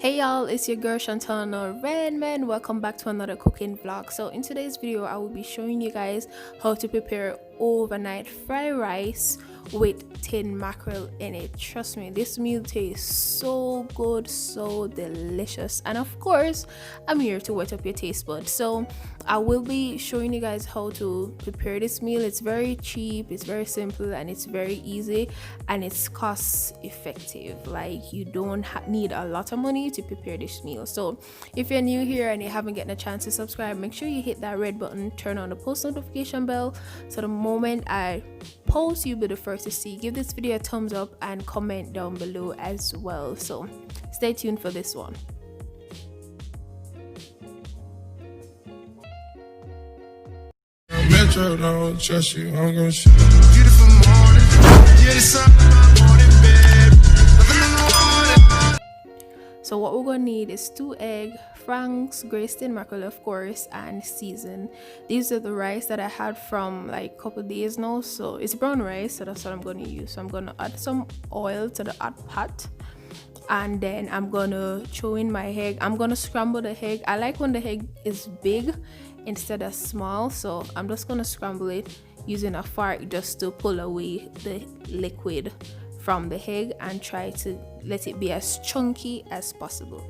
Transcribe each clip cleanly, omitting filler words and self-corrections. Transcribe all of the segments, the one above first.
Hey y'all, it's your girl Shantana Redman. Welcome back to another cooking vlog. So in today's video, I will be showing you guys how to prepare overnight fried rice with tin mackerel in it. Trust me, this meal tastes so good, so delicious. And of course, I'm here to whet up your taste buds. So I will be showing you guys how to prepare this meal. It's very cheap, it's very simple, and it's very easy, and it's cost effective. Like, you don't need a lot of money to prepare this meal. So if you're new here and you haven't gotten a chance to subscribe, make sure you hit that red button, turn on the post notification bell, so the moment I post, you'll be the first to see. Give this video a thumbs up and comment down below as well. So stay tuned for this one. Metro don't trust you, I'm gonna shoot. Beautiful morning, yeah, the sun morning, babe. So what we're gonna need is 2 eggs, franks, grated tin mackerel of course, and season. These are the rice that I had from like a couple days now, so it's brown rice, so that's what I'm gonna use. So I'm gonna add some oil to the hot pot, and then I'm gonna throw in my egg. I'm gonna scramble the egg. I like when the egg is big instead of small, so I'm just gonna scramble it using a fork just to pull away the liquid from the egg and try to let it be as chunky as possible.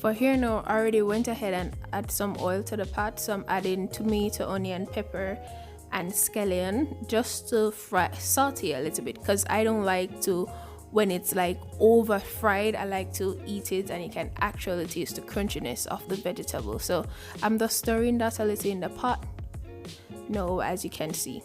For here now, I already went ahead and add some oil to the pot, so I'm adding tomato, onion, pepper, and scallion just to saute a little bit, because I don't like to, when it's like over fried, I like to eat it and you can actually taste the crunchiness of the vegetable. So I'm just stirring that a little in the pot now, as you can see.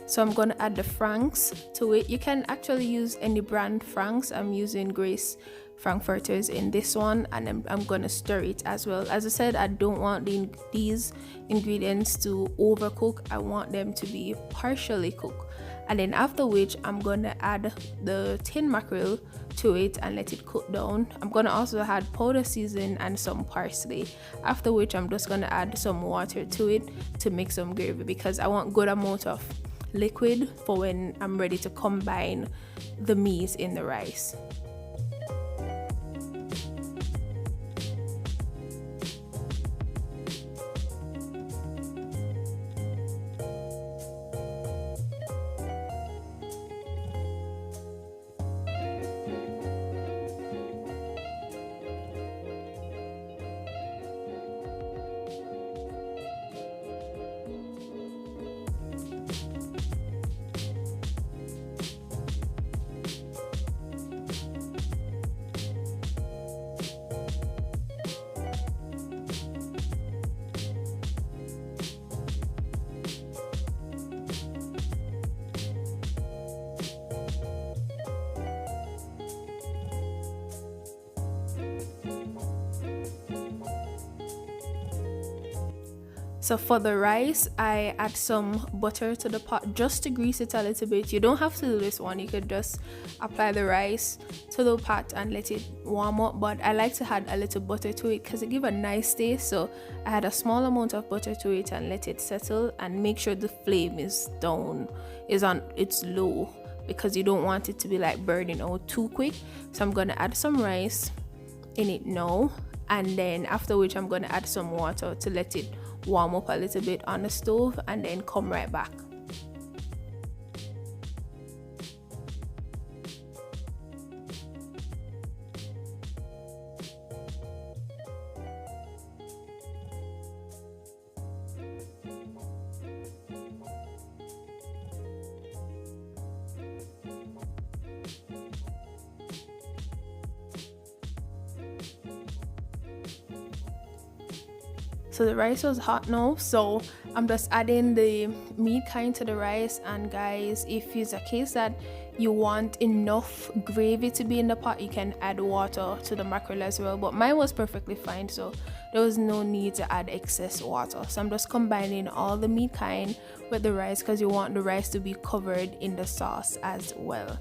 So I'm going to add the franks to it. You can actually use any brand franks. I'm using Grace Frankfurters in this one, and I'm going to stir it as well. As I said, I don't want these ingredients to overcook. I want them to be partially cooked. And then after which, I'm going to add the tin mackerel to it and let it cook down. I'm going to also add powder season and some parsley. After which, I'm just going to add some water to it to make some gravy, because I want good amount of liquid for when I'm ready to combine the meat in the rice. So for the rice, I add some butter to the pot just to grease it a little bit. You don't have to do this one. You could just apply the rice to the pot and let it warm up. But I like to add a little butter to it because it gives a nice taste. So I add a small amount of butter to it and let it settle, and make sure the flame is it's low, because you don't want it to be like burning out too quick. So I'm gonna add some rice in it now, and then after which I'm gonna add some water to let it warm up a little bit on the stove, and then come right back. So the rice was hot now, so I'm just adding the meat kind to the rice. And guys, if it's a case that you want enough gravy to be in the pot, you can add water to the mackerel as well, but mine was perfectly fine, so there was no need to add excess water. So I'm just combining all the meat kind with the rice because you want the rice to be covered in the sauce as well.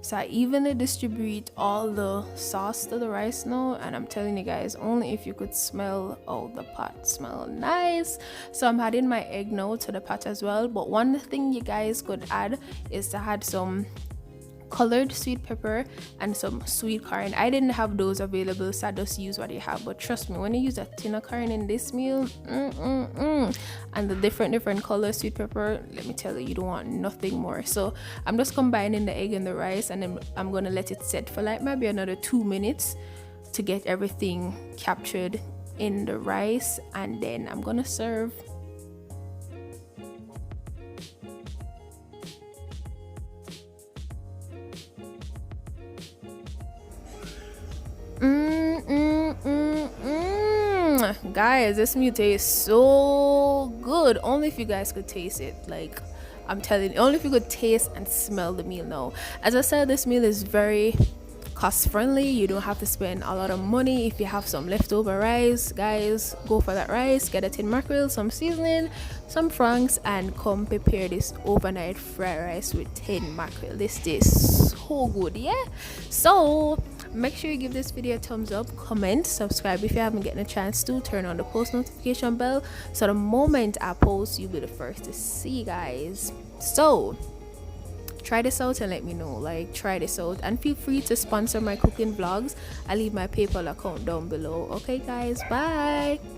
So I evenly distribute all the sauce to the rice now, and I'm telling you guys, only if you could smell, oh, the pot smell nice. So I'm adding my egg now to the pot as well. But one thing you guys could add is to add some colored sweet pepper and some sweet corn. I didn't have those available, so I just use what you have. But trust me, when you use a tin of corn in this meal, and the different color sweet pepper, let me tell you, you don't want nothing more. So I'm just combining the egg and the rice, and then I'm gonna let it set for like maybe another 2 minutes to get everything captured in the rice, and then I'm gonna serve. Guys, this meal tastes so good. Only if you guys could taste it. Like, I'm telling you, only if you could taste and smell the meal now. As I said, this meal is very cost friendly. You don't have to spend a lot of money. If you have some leftover rice, guys, go for that rice, get a tin mackerel, some seasoning, some franks, and come prepare this overnight fried rice with tin mackerel. This tastes so good, yeah. So make sure you give this video a thumbs up, comment, subscribe if you haven't gotten a chance to, turn on the post notification bell so the moment I post you'll be the first to see, guys. So try this out and let me know. Like, try this out, and feel free to sponsor my cooking vlogs. I'll leave my PayPal account down below. Okay guys, bye.